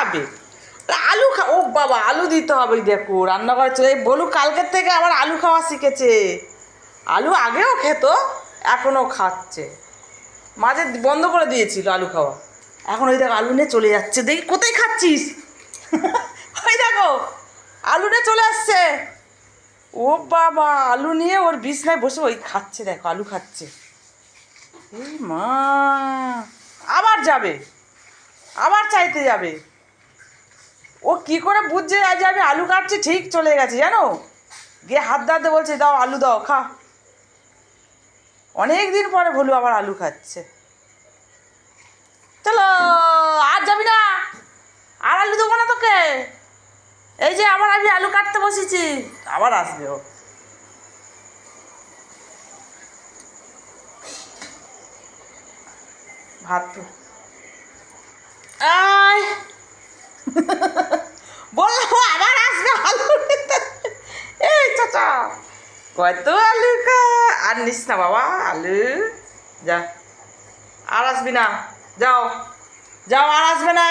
খাবে? আলু ও বাবা, আলু দিতে হবে। দেখো রান্নাঘরে চলে বলু কালকের থেকে আবার আলু খাওয়া শিখেছে। আলু আগেও খেত, এখনও খাচ্ছে। মাঝে বন্ধ করে দিয়েছিল আলু খাওয়া, এখন ওই দেখো আলু নিয়ে চলে যাচ্ছে। দেখি কোথায় খাচ্ছিস? ওই দেখো আলু নিয়ে চলে আসছে। ও বাবা, আলু নিয়ে ওর বিছনায় বসে ওই খাচ্ছে। দেখো আলু খাচ্ছে। এই মা, আবার যাবে, আবার চাইতে যাবে। ও কি করে বুঝছে আজ আমি আলু কাটছি? ঠিক চলে গেছে জানো, গিয়ে হাত দাঁতে বলছে দাও আলু দাও, খা। অনেক দিন পরে ভলু আবার আলু খাচ্ছে। চলো, আর যাবি না? আর আলু দেবো না তোকে। এই যে আবার আমি আলু কাটতে বসেছি, আবার আসবে ও। ভাত আয় বললাম আবার আসবে আলু নিতে। এই চাচা, কত আলু খা, আর নিস না বাবা আলু, যা। আর আসবি না, যাও যাও, আর আসবে না।